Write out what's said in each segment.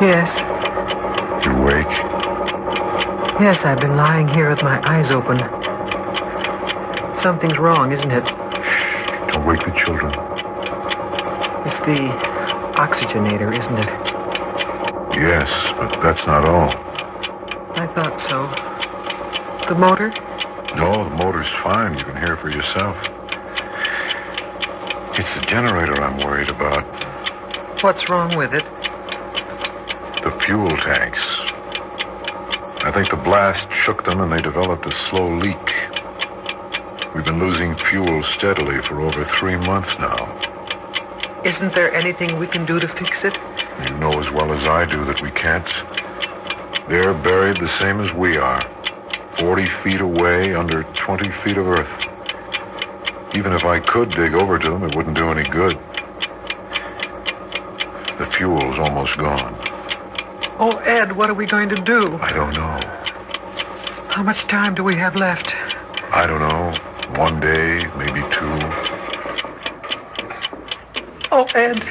Yes. You awake? Yes, I've been lying here with my eyes open. Something's wrong, isn't it? Shh, don't wake the children. It's the oxygenator, isn't it? Yes, but that's not all. I thought so. The motor? No, the motor's fine. You can hear for yourself. It's the generator I'm worried about. What's wrong with it? The fuel tanks. I think the blast shook them and they developed a slow leak. We've been losing fuel steadily for over 3 months now. Isn't there anything we can do to fix it? You know as well as I do that we can't. They're buried the same as we are. 40 feet away, under 20 feet of earth. Even if I could dig over to them, it wouldn't do any good. The fuel's almost gone. Oh, Ed, what are we going to do? I don't know. How much time do we have left? I don't know. 1 day, maybe 2. Oh, Ed,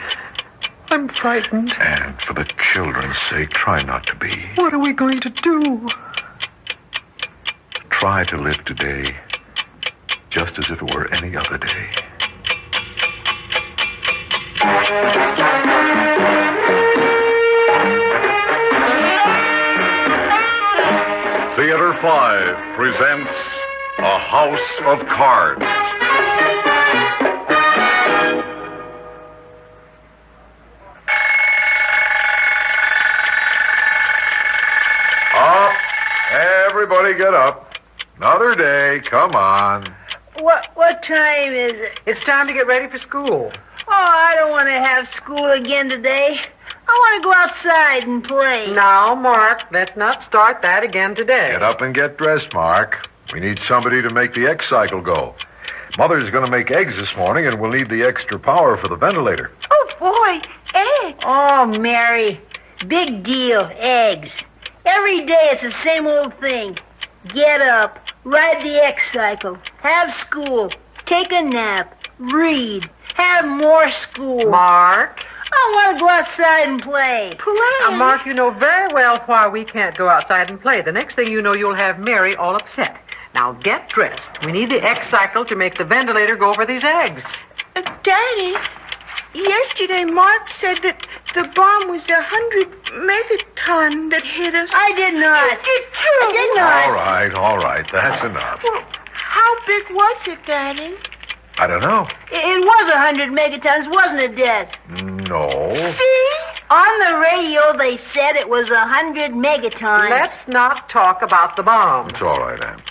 I'm frightened. And for the children's sake, try not to be. What are we going to do? Try to live today just as if it were any other day. Theater 5 presents A House of Cards. Up! Everybody get up. Another day, come on. What time is it? It's time to get ready for school. Oh, I don't want to have school again today. I want to go outside and play. Now, Mark, let's not start that again today. Get up and get dressed, Mark. We need somebody to make the egg cycle go. Mother's going to make eggs this morning, and we'll need the extra power for the ventilator. Oh, boy, eggs. Oh, Mary, big deal, eggs. Every day it's the same old thing. Get up, ride the X cycle, have school, take a nap, read, have more school. Mark? I want to go outside and play. Play? Now, Mark, you know very well why we can't go outside and play. The next thing you know, you'll have Mary all upset. Now, get dressed. We need the X cycle to make the ventilator go over these eggs. Daddy, yesterday Mark said that the bomb was 100 megaton that hit us. I did not. You did too. I did not. All right, that's enough. Well, how big was it, Daddy? I don't know. It was 100 megatons, wasn't it, Dad? No. See? On the radio, they said it was 100 megatons. Let's not talk about the bomb. It's all right, Ann.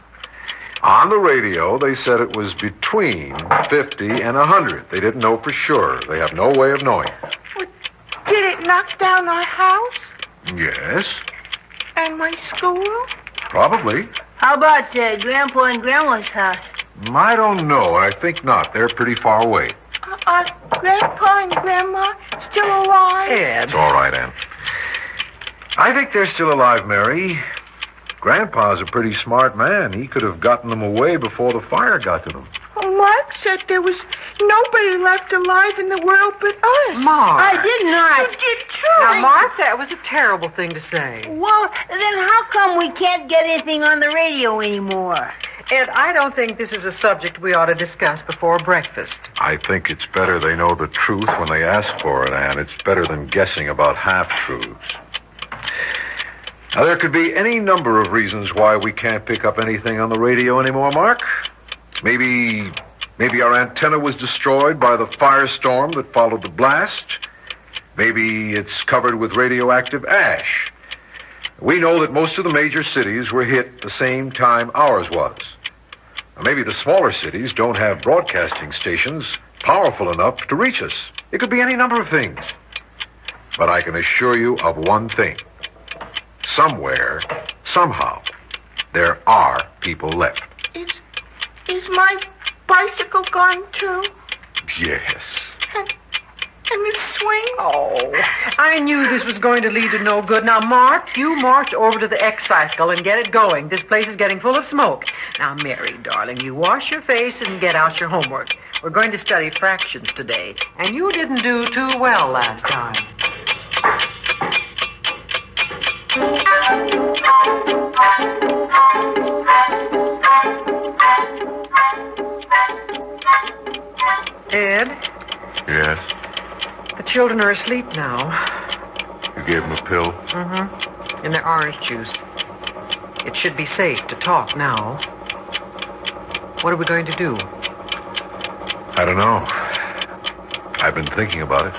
On the radio, they said it was between 50 and 100. They didn't know for sure. They have no way of knowing. Well, did it knock down our house Yes, and my school? probably. How about Grandpa and Grandma's house? I don't know. I think not. They're pretty far away. Are Grandpa and Grandma still alive? Ed. It's all right, Ann. I think they're still alive, Mary. Grandpa's a pretty smart man. He could have gotten them away before the fire got to them. Well, Mark said there was nobody left alive in the world but us. Mark. I did not. You did too. Now, Mark, that was a terrible thing to say. Well, then how come we can't get anything on the radio anymore? Ed, I don't think this is a subject we ought to discuss before breakfast. I think it's better they know the truth when they ask for it, Ann. It's better than guessing about half-truths. Now, there could be any number of reasons why we can't pick up anything on the radio anymore, Mark. Maybe our antenna was destroyed by the firestorm that followed the blast. Maybe it's covered with radioactive ash. We know that most of the major cities were hit the same time ours was. Now, maybe the smaller cities don't have broadcasting stations powerful enough to reach us. It could be any number of things. But I can assure you of one thing. Somewhere, somehow, there are people left. Is my bicycle gone too? Yes. And the swing? Oh, I knew this was going to lead to no good. Now, Mark, you march over to the X cycle and get it going. This place is getting full of smoke. Now, Mary, darling, you wash your face and get out your homework. We're going to study fractions today, and you didn't do too well last time. Ed, Yes? the children are asleep now. You gave them a pill? Mm-hmm. In their orange juice. It should be safe to talk now. What are we going to do? I don't know. I've been thinking about it.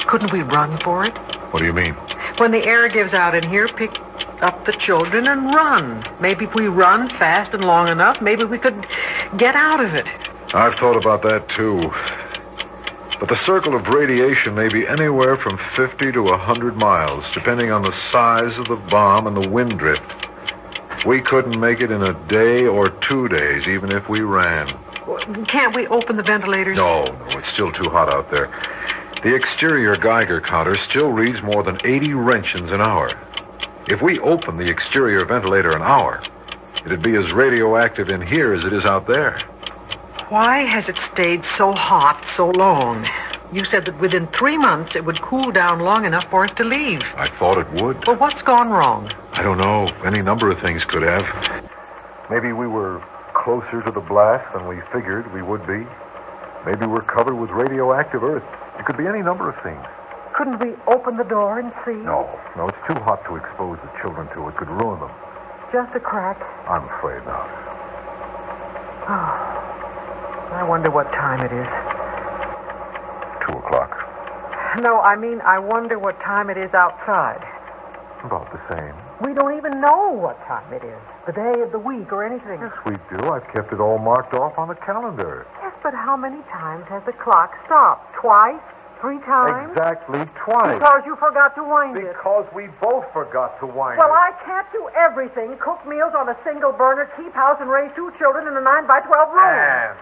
Couldn't we run for it? What do you mean? When the air gives out in here, pick up the children and run. Maybe if we run fast and long enough, maybe we could get out of it. I've thought about that, too. But the circle of radiation may be anywhere from 50 to 100 miles, depending on the size of the bomb and the wind drift. We couldn't make it in a day or 2 days, even if we ran. Can't we open the ventilators? No, it's still too hot out there. The exterior Geiger counter still reads more than 80 Roentgens an hour. If we open the exterior ventilator an hour, it'd be as radioactive in here as it is out there. Why has it stayed so hot so long? You said that within 3 months it would cool down long enough for us to leave. I thought it would. Well, what's gone wrong? I don't know. Any number of things could have. Maybe we were closer to the blast than we figured we would be. Maybe we're covered with radioactive earth. It could be any number of things. Couldn't we open the door and see? No, it's too hot to expose the children to. It could ruin them. Just a crack. I'm afraid not. Oh, I wonder what time it is. 2 o'clock. No, I mean, I wonder what time it is outside. About the same. We don't even know what time it is, the day of the week or anything. Yes, we do. I've kept it all marked off on the calendar. Yes, but how many times has the clock stopped? Twice? 3 times? Exactly twice. Because you forgot to wind it. Because we both forgot to wind Well, I can't do everything. Cook meals on a single burner, keep house, and raise 2 children in a 9-by-12 room. Anne.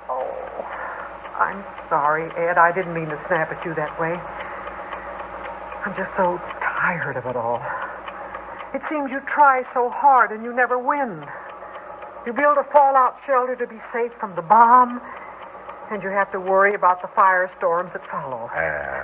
Oh, I'm sorry, Ed. I didn't mean to snap at you that way. I'm just so tired of it all. It seems you try so hard and you never win. You build a fallout shelter to be safe from the bomb, and you have to worry about the firestorms that follow.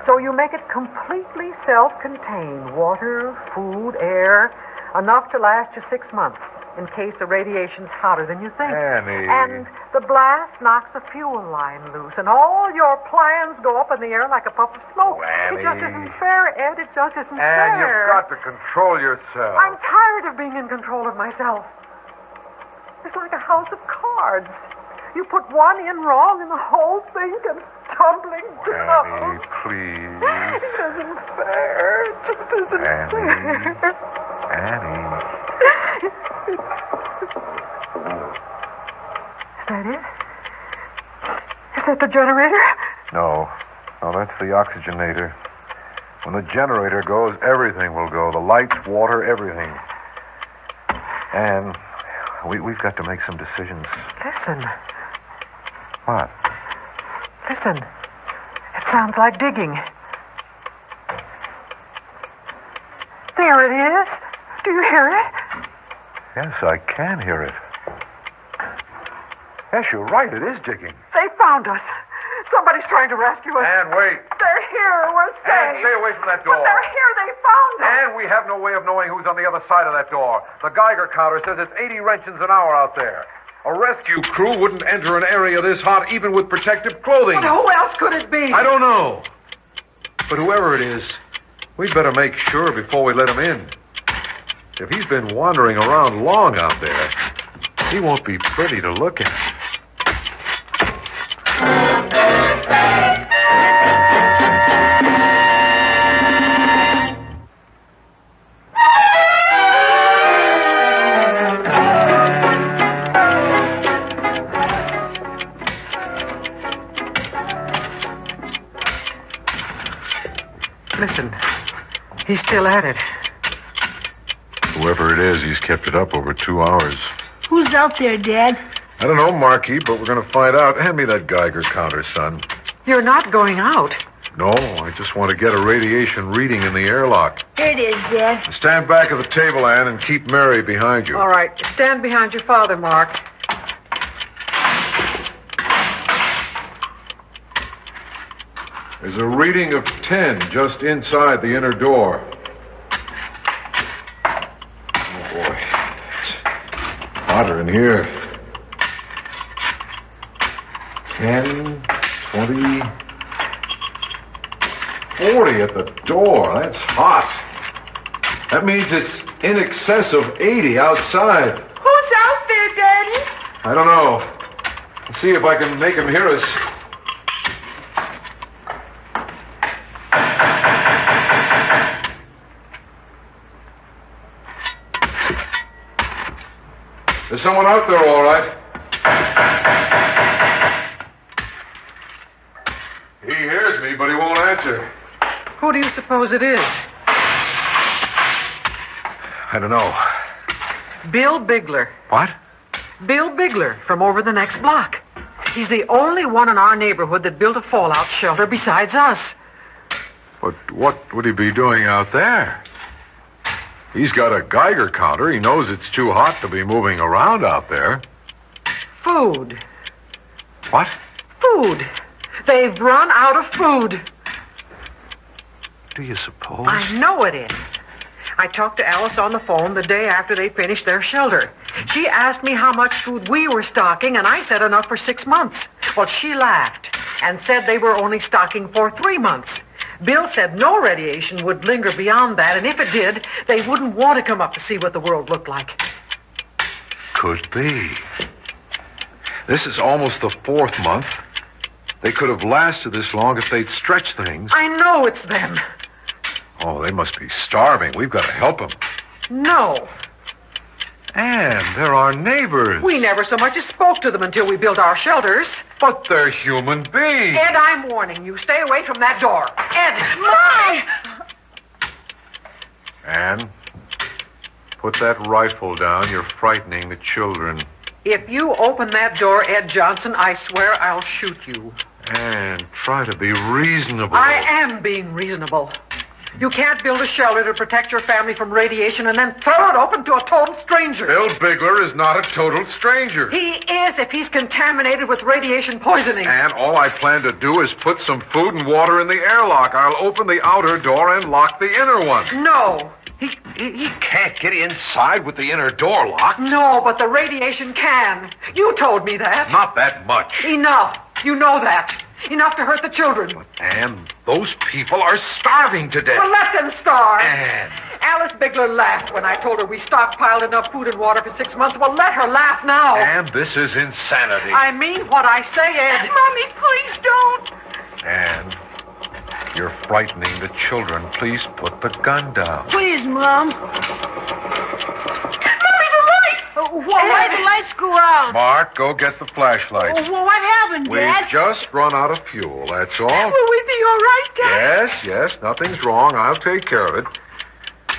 So you make it completely self-contained. Water, food, air, enough to last you 6 months in case the radiation's hotter than you think. Annie. And the blast knocks the fuel line loose, and all your plans go up in the air like a puff of smoke. Annie. It just isn't fair, Ed. It just isn't Anne, fair. you've got to control yourself. I'm tired of being in control of myself. It's like a house of cards. You put one in wrong and the whole thing comes tumbling down. Annie, please. It isn't fair. It just isn't Annie. fair. Annie. Is that it? Is that the generator? No, that's the oxygenator. When the generator goes, everything will go. The lights, water, everything. And we've got to make some decisions. Listen. What? Listen. It sounds like digging. There it is. Do you hear it? Yes, I can hear it. Yes, you're right. It is digging. They found us. Somebody's trying to rescue us. Anne, wait. They're here. We're safe. Anne, stay away from that door. But they're here. They found us. Anne, we have no way of knowing who's on the other side of that door. The Geiger counter says it's 80 Roentgens an hour out there. A rescue crew wouldn't enter an area this hot even with protective clothing. But who else could it be? I don't know. But whoever it is, we'd better make sure before we let him in. If he's been wandering around long out there, he won't be pretty to look at. Listen. He's still at it. Whoever it is, he's kept it up over 2 hours. Who's out there, Dad? I don't know, Marky, but we're going to find out. Hand me that Geiger counter, son. You're not going out. No, I just want to get a radiation reading in the airlock. Here it is, Dad. Stand back at the table, Anne, and keep Mary behind you. All right. Stand behind your father, Mark. There's a reading of 10 just inside the inner door. hotter in here. 10, 20, 40 at the door. That's hot. That means it's in excess of 80 outside. Who's out there, Daddy? I don't know. Let's see if I can make him hear us. There's someone out there, all right. He hears me, but he won't answer. Who do you suppose it is? I don't know. Bill Bigler. What? Bill Bigler from over the next block. He's the only one in our neighborhood that built a fallout shelter besides us. But what would he be doing out there? He's got a Geiger counter. He knows it's too hot to be moving around out there. Food. What? Food. They've run out of food. Do you suppose? I know it is. I talked to Alice on the phone the day after they finished their shelter. She asked me how much food we were stocking, and I said enough for 6 months. Well, she laughed and said they were only stocking for 3 months. Bill said no radiation would linger beyond that, and if it did, they wouldn't want to come up to see what the world looked like. Could be. This is almost the 4th month. They could have lasted this long if they'd stretched things. I know it's them. Oh, they must be starving. We've got to help them. No. And they're our neighbors. We never so much as spoke to them until we built our shelters. But they're human beings. Ed, I'm warning you. Stay away from that door. Ed! My! Anne, put that rifle down. You're frightening the children. If you open that door, Ed Johnson, I swear I'll shoot you. Anne, try to be reasonable. I am being reasonable. You can't build a shelter to protect your family from radiation and then throw it open to a total stranger. Bill Bigler is not a total stranger. He is if he's contaminated with radiation poisoning. And all I plan to do is put some food and water in the airlock. I'll open the outer door and lock the inner one. No. He can't get inside with the inner door locked. No, but the radiation can. You told me that. Not that much. Enough. You know that. Enough to hurt the children. Anne, those people are starving to death. Well, let them starve. Anne. Alice Bigler laughed when I told her we stockpiled enough food and water for 6 months. Well, let her laugh now. Anne, this is insanity. I mean what I say, Ed. Mommy, please don't. Anne, you're frightening the children. Please put the gun down. Please, Mom. Mommy, the light! Why the lights go out? Mark, go get the flashlight. Well, what happened, We've Dad? just run out of fuel, that's all. Will we be all right, Dad? Yes, nothing's wrong. I'll take care of it.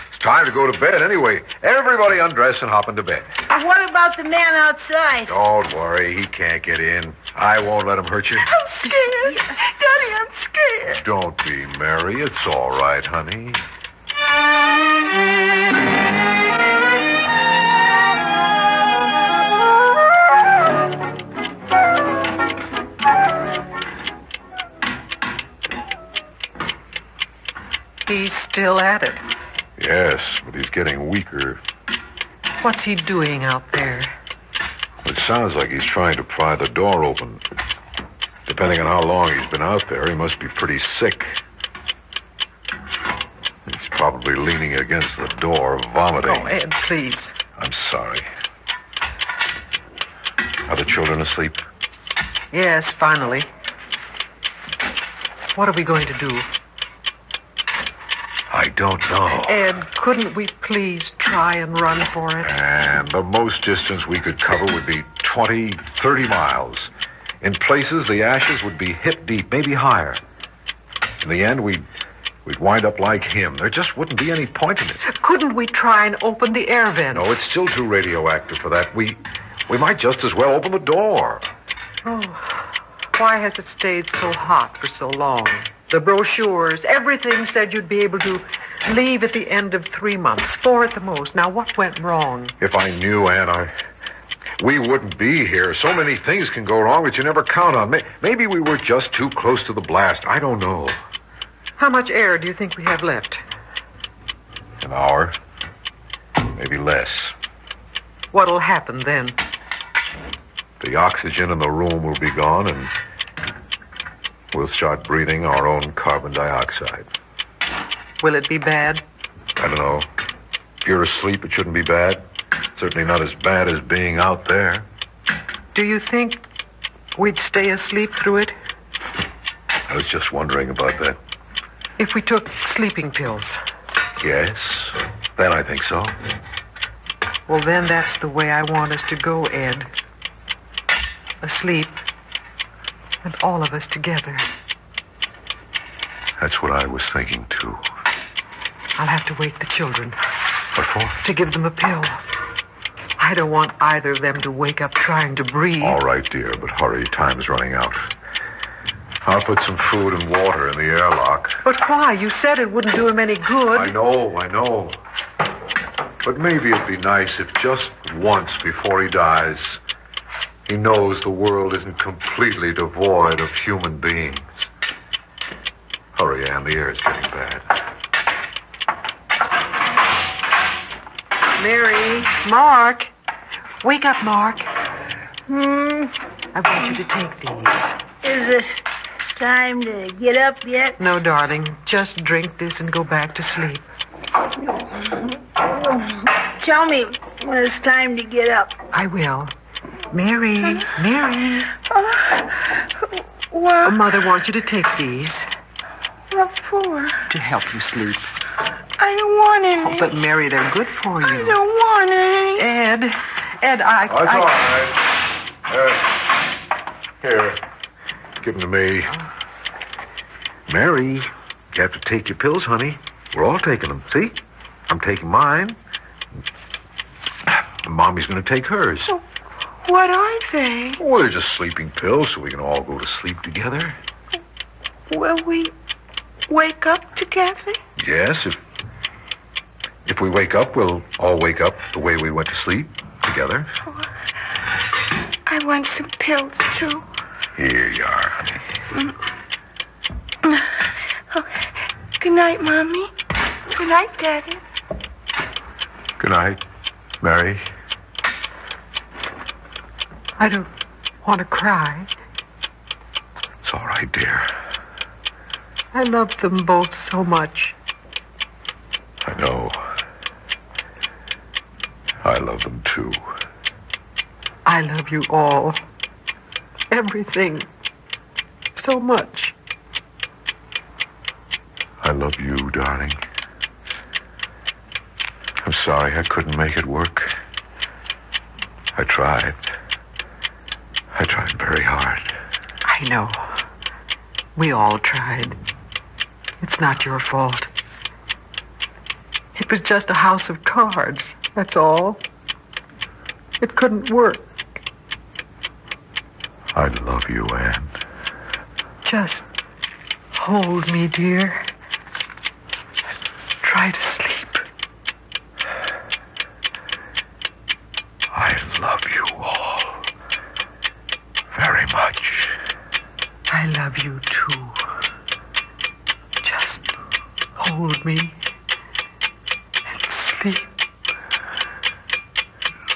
It's time to go to bed anyway. Everybody undress and hop into bed. What about the man outside? Don't worry, he can't get in. I won't let him hurt you. I'm scared. Daddy, I'm scared. Don't be, Mary. It's all right, honey. He's still at it. Yes, but he's getting weaker. What's he doing out there? It sounds like he's trying to pry the door open. Depending on how long he's been out there, he must be pretty sick. He's probably leaning against the door, vomiting. Oh, Ed, please. I'm sorry. Are the children asleep? Yes, finally. What are we going to do? I don't know. Ed, couldn't we please try and run for it? And the most distance we could cover would be 20, 30 miles. In places, the ashes would be hip deep, maybe higher. In the end, we'd wind up like him. There just wouldn't be any point in it. Couldn't we try and open the air vents? No, it's still too radioactive for that. We might just as well open the door. Oh, why has it stayed so hot for so long? The brochures, everything said you'd be able to leave at the end of 3 months, 4 at the most. Now, what went wrong? If I knew, Anne, we wouldn't be here. So many things can go wrong that you never count on. Maybe we were just too close to the blast. I don't know. How much air do you think we have left? An hour. Maybe less. What'll happen then? The oxygen in the room will be gone, and we'll start breathing our own carbon dioxide. Will it be bad? I don't know. If you're asleep, it shouldn't be bad. Certainly not as bad as being out there. Do you think we'd stay asleep through it? I was just wondering about that. If we took sleeping pills? Yes, then I think so. Well, then that's the way I want us to go, Ed. Asleep. And all of us together. That's what I was thinking, too. I'll have to wake the children. What for? To give them a pill. I don't want either of them to wake up trying to breathe. All right, dear, but hurry. Time's running out. I'll put some food and water in the airlock. But why? You said it wouldn't do him any good. I know. But maybe it'd be nice if just once before he dies, he knows the world isn't completely devoid of human beings. Hurry, Ann, the air's getting bad. Mary, Mark. Wake up, Mark. I want you to take these. Is it time to get up yet? No, darling. Just drink this and go back to sleep. Tell me when it's time to get up. I will. Mary. What? Mother wants you to take these What for? to help you sleep. I don't want any. Oh, but Mary, they're good for I you. don't want any. Ed, That's all right. Here. Give them to me. Mary, you have to take your pills, honey. We're all taking them. See? I'm taking mine. And Mommy's going to take hers. What are they? Well, they're just sleeping pills so we can all go to sleep together. Will we wake up together? Yes, if we wake up, we'll all wake up the way we went to sleep together. I want some pills, too. Here you are, honey. Oh, good night, Mommy. Good night, Daddy. Good night, Mary. I don't want to cry. It's all right, dear. I love them both so much. I know. I love them, too. I love you all. Everything. So much. I love you, darling. I'm sorry I couldn't make it work. I tried. I tried very hard. I know. We all tried. It's not your fault. It was just a house of cards, that's all. It couldn't work. I love you, Anne. Just hold me, dear. Try to sleep. I love you all very much. I love you, too. Just hold me and sleep.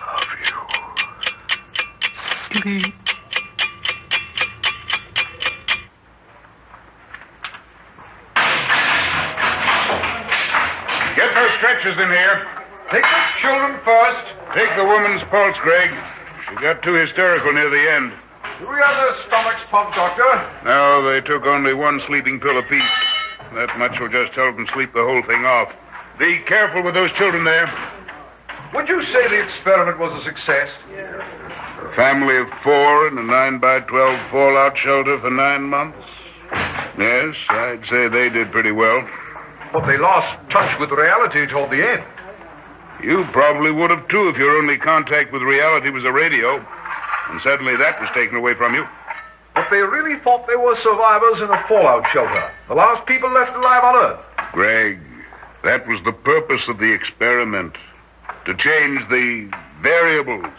Love you. Sleep. Get those stretchers in here. Take the children first. Take the woman's pulse, Greg. She got too hysterical near the end. Do we have their stomachs pumped, Doctor? No, they took only one sleeping pill apiece. That much will just help them sleep the whole thing off. Be careful with those children there. Would you say the experiment was a success? A family of 4 in a 9x12 fallout shelter for 9 months. Yes, I'd say they did pretty well. But they lost touch with reality toward the end. You probably would have, too, if your only contact with reality was a radio. And suddenly that was taken away from you. But they really thought they were survivors in a fallout shelter. The last people left alive on Earth. Greg, that was the purpose of the experiment. To change the variables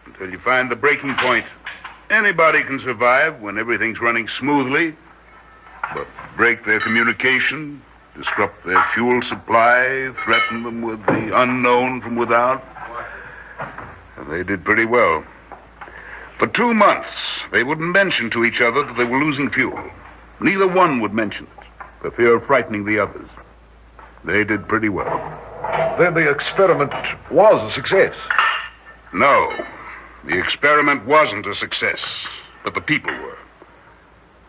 until you find the breaking point. Anybody can survive when everything's running smoothly, but break their communication, disrupt their fuel supply, threaten them with the unknown from without, and They did pretty well. For 2 months, they wouldn't mention to each other that they were losing fuel. Neither one would mention it, for fear of frightening the others. They did pretty well. Then the experiment was a success. No, the experiment wasn't a success, but the people were.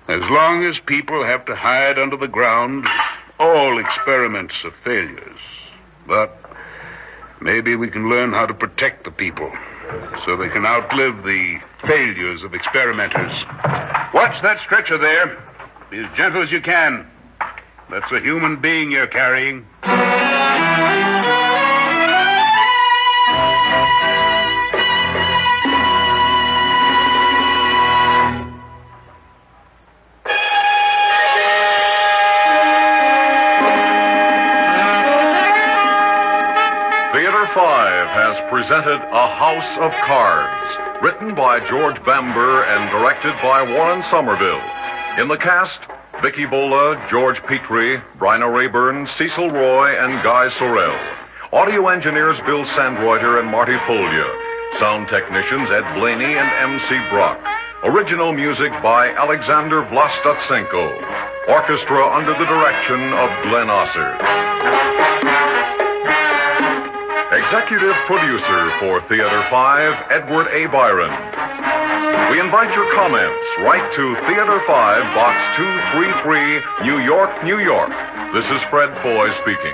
As long as people have to hide under the ground, all experiments are failures. But maybe we can learn how to protect the people so they can outlive the failures of experimenters. Watch that stretcher there. Be as gentle as you can. That's a human being you're carrying. Theater 5 has presented A House of Cards, written by George Bamber and directed by Warren Somerville. In the cast, Vicky Bola, George Petrie, Bryna Rayburn, Cecil Roy, and Guy Sorrell. Audio engineers Bill Sandreuter and Marty Folia. Sound technicians Ed Blaney and M.C. Brock. Original music by Alexander Vlastotsenko. Orchestra under the direction of Glenn Ossard. Executive producer for Theater 5, Edward A. Byron. We invite your comments. Write to Theater 5, Box 233, New York, New York. This is Fred Foy speaking.